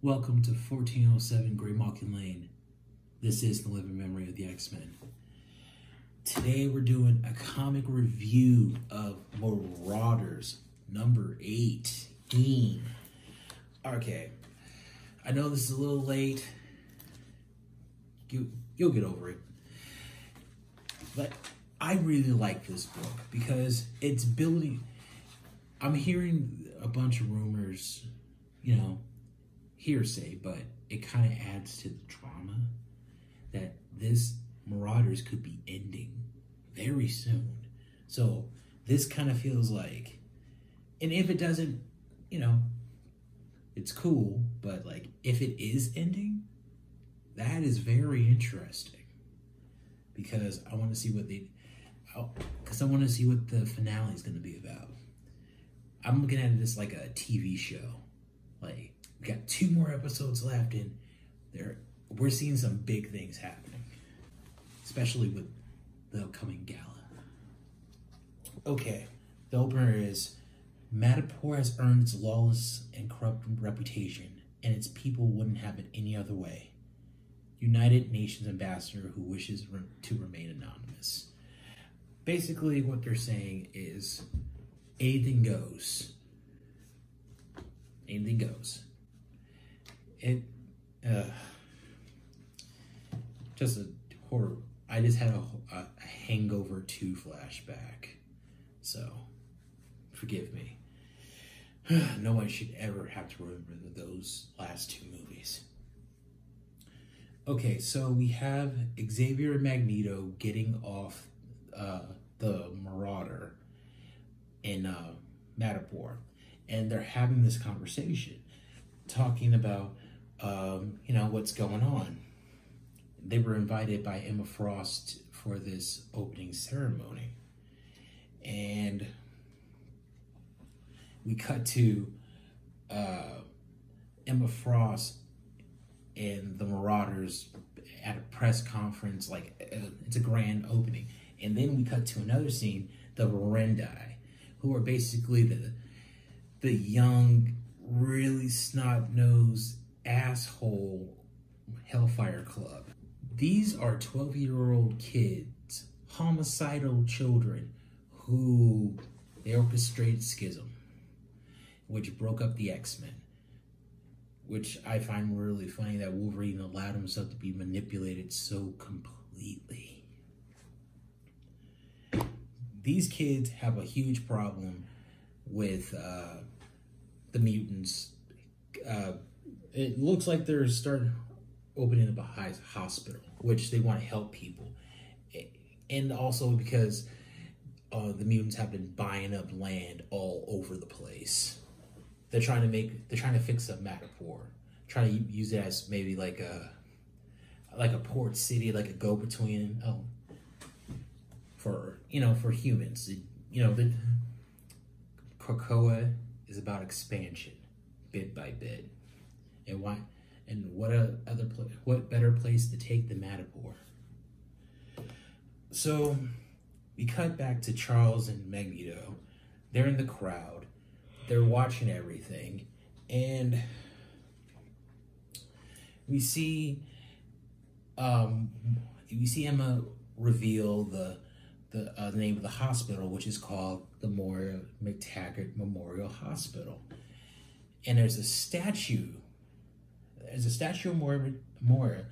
Welcome to 1407 Graymalkin Lane. This is the living memory of the X-Men. Today we're doing a comic review of Marauders number 18. Okay, I know this is a little late. You'll get over it. But I really like this book because it's building. I'm hearing a bunch of rumors, hearsay, but it kind of adds to the drama that this Marauders could be ending very soon. So this kind of feels like, and if it doesn't, it's cool, but like if it is ending, that is very interesting because I want to see what I want to see what the finale is going to be about. I'm looking at this like a TV show. Like, we got 2 more episodes left, and we're seeing some big things happening, especially with the upcoming gala. Okay, the opener is, Madripoor has earned its lawless and corrupt reputation, and its people wouldn't have it any other way. United Nations ambassador who wishes to remain anonymous. Basically, what they're saying is, anything goes. Anything goes. Just a horror. I just had a Hangover 2 flashback. So, forgive me. No one should ever have to remember those last 2 movies. Okay, so we have Xavier and Magneto getting off the Marauder in Madripoor, and they're having this conversation, talking about what's going on. They were invited by Emma Frost for this opening ceremony, and we cut to Emma Frost and the Marauders at a press conference, like it's a grand opening, and then we cut to another scene, the Verendi, who are basically the young, really snot-nosed asshole Hellfire Club. These are 12-year-old kids, homicidal children, who they orchestrated Schism, which broke up the X-Men, which I find really funny that Wolverine allowed himself to be manipulated so completely. These kids have a huge problem with the mutants. It looks like they're starting opening up a hospital, which they want to help people, and also because the mutants have been buying up land all over the place. They're trying to fix up Madripoor, trying to use it as maybe like a port city, like a go-between. For humans, the Krakoa is about expansion, bit by bit, and what better place to take than Madripoor? So we cut back to Charles and Magneto. They're in the crowd. They're watching everything, and we see Emma reveal the name of the hospital, which is called the Moira McTaggart Memorial Hospital. And there's a statue. There's a statue of Moira,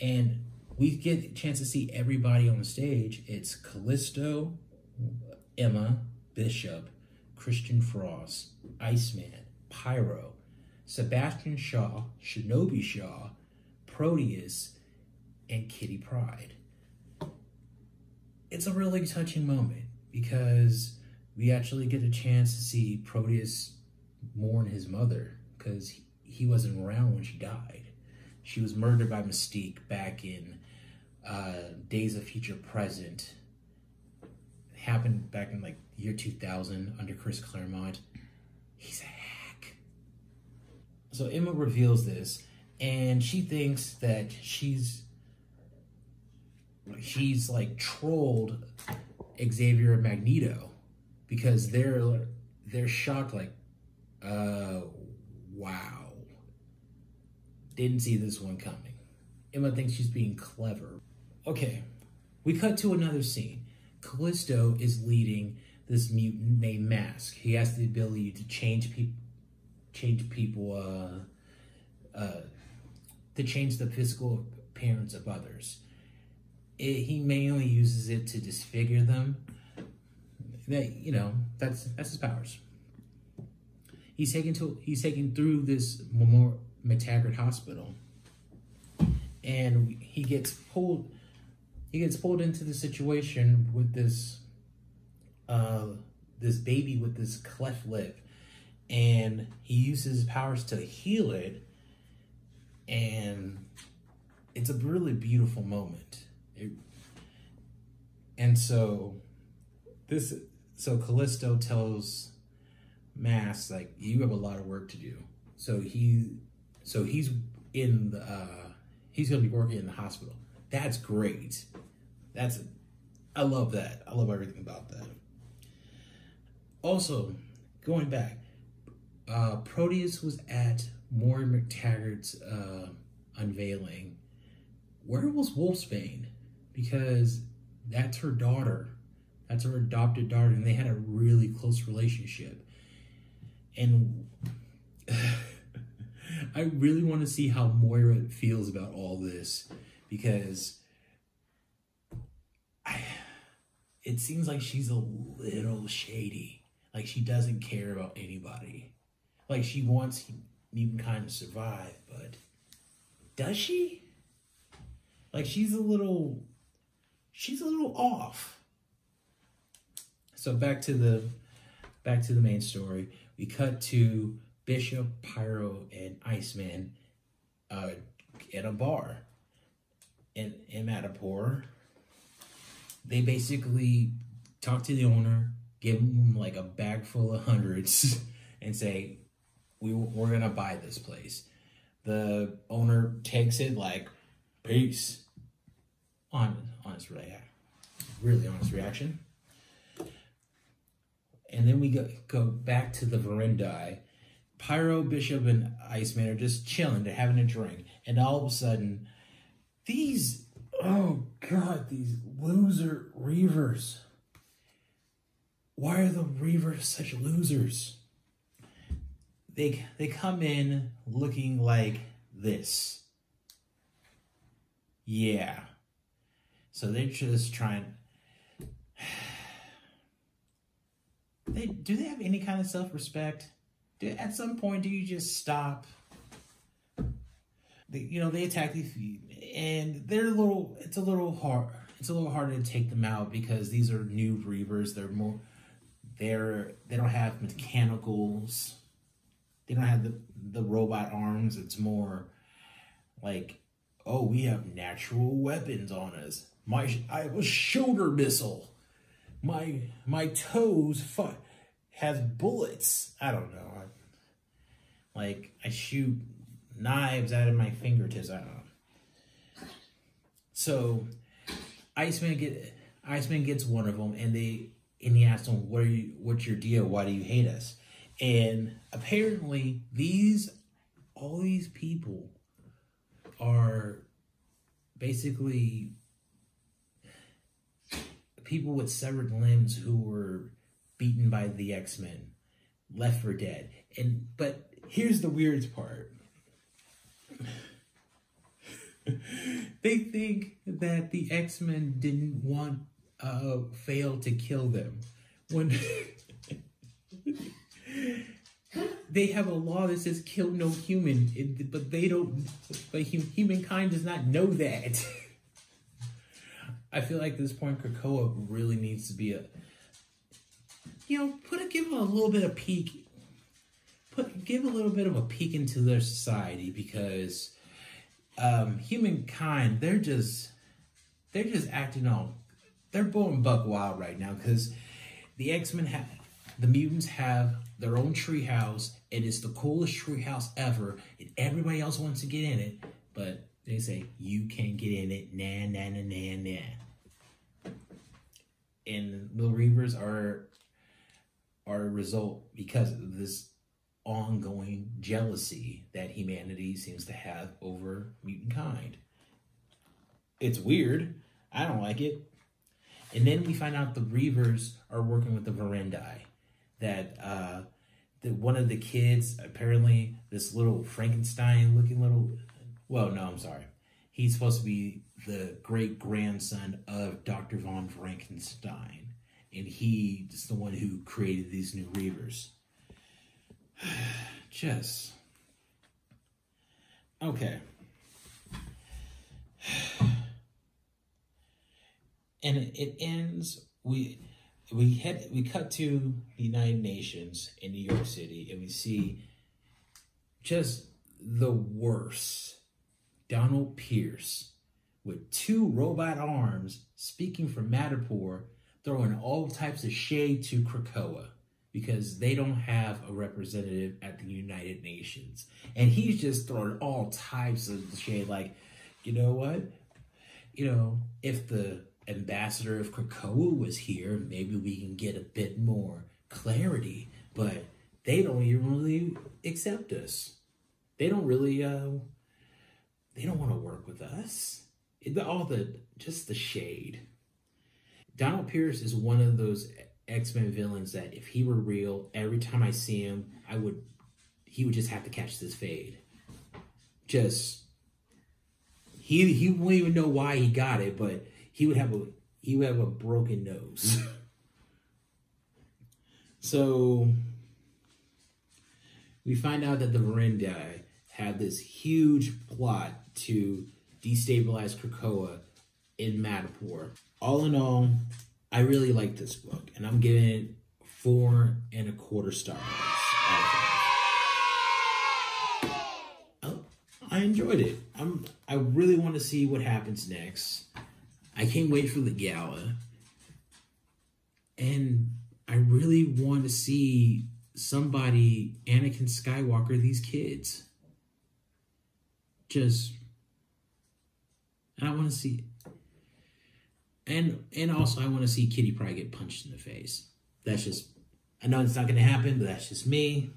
and we get a chance to see everybody on the stage. It's Callisto, Emma, Bishop, Christian Frost, Iceman, Pyro, Sebastian Shaw, Shinobi Shaw, Proteus, and Kitty Pryde. It's a really touching moment because we actually get a chance to see Proteus mourn his mother because he wasn't around when she died. She was murdered by Mystique back in Days of Future Present. It happened back in like the year 2000 under Chris Claremont. He's a hack. So Emma reveals this, and she thinks that she's like trolled Xavier and Magneto because they're shocked, like, wow. Didn't see this one coming. Emma thinks she's being clever. Okay, we cut to another scene. Callisto is leading this mutant named Mask. He has the ability to change people, to change the physical appearance of others. He mainly uses it to disfigure them. That's his powers. He's taken through this McTaggart hospital, and he gets pulled into the situation with this baby with this cleft lip, and he uses his powers to heal it, and it's a really beautiful moment. So Callisto tells Mask, like, you have a lot of work to do. So he's gonna be working in the hospital. That's great. I love that. I love everything about that. Also, going back, Proteus was at Maury McTaggart's unveiling. Where was Wolfsbane? Because that's her daughter. That's her adopted daughter, and they had a really close relationship. And I really want to see how Moira feels about all this, because it seems like she's a little shady. Like, she doesn't care about anybody. Like, she wants humankind to survive, but does she? Like, she's a little off. So back to the main story. We cut to Bishop, Pyro, and Iceman at a bar in Madripoor. They basically talk to the owner, give him like a bag full of hundreds, and say, we're gonna buy this place. The owner takes it like, peace. Really honest reaction. And then we go back to the veranda. Pyro, Bishop, and Iceman are just chilling. They're having a drink. And all of a sudden, these loser Reavers. Why are the Reavers such losers? They come in looking like this. Yeah. So they're just trying... Do they have any kind of self-respect? At some point, do you just stop? They attack these, and it's a little harder to take them out because these are new Reavers. They don't have mechanicals. They don't have the robot arms. It's more like, oh, we have natural weapons on us. I have a shoulder missile. My toes has bullets. I don't know. I shoot knives out of my fingertips. I don't know. So Iceman gets one of them, and he asks him, "What's your deal? Why do you hate us?" And apparently, all these people are basically people with severed limbs who were beaten by the X-Men, left for dead. But here's the weirdest part. They think that the X-Men didn't want fail to kill them when they have a law that says kill no human, but they don't. But humankind does not know that. I feel like at this point, Krakoa really needs to be give them a little bit of peek. Give a little bit of a peek into their society, because humankind, they're just acting all, they're going buck wild right now, because the X-Men the mutants have their own treehouse, and it's the coolest treehouse ever, and everybody else wants to get in it, but they say, you can't get in it, nah. And the Reavers are a result because of this ongoing jealousy that humanity seems to have over mutant kind. It's weird. I don't like it. And then we find out the Reavers are working with the Verendi. That one of the kids, apparently this little Frankenstein-looking little... Well, no, I'm sorry. He's supposed to be the great-grandson of Dr. von Frankenstein. And he is the one who created these new Reavers. Just... Okay. And it ends... We cut to the United Nations in New York City, and we see just the worst. Donald Pierce with 2 robot arms speaking from Madripoor, throwing all types of shade to Krakoa because they don't have a representative at the United Nations. And he's just throwing all types of shade like, you know what? You know, if the ambassador of Krakoa was here, maybe we can get a bit more clarity. But they don't even really accept us. They don't really, they don't want to work with us. Just the shade. Donald Pierce is one of those X-Men villains that if he were real, every time I see him, he would just have to catch this fade. He won't even know why he got it, but he would have a broken nose. So we find out that the Verendi had this huge plot to destabilize Krakoa in Madripoor. All in all, I really like this book, and I'm giving it 4.25 stars. I enjoyed it. I really want to see what happens next. I can't wait for the gala. And I really want to see somebody Anakin Skywalker these kids. And I want to see... And also I want to see Kitty Pryde get punched in the face. That's just... I know it's not going to happen, but that's just me.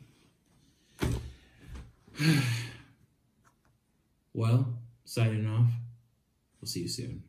Well, signing off. We'll see you soon.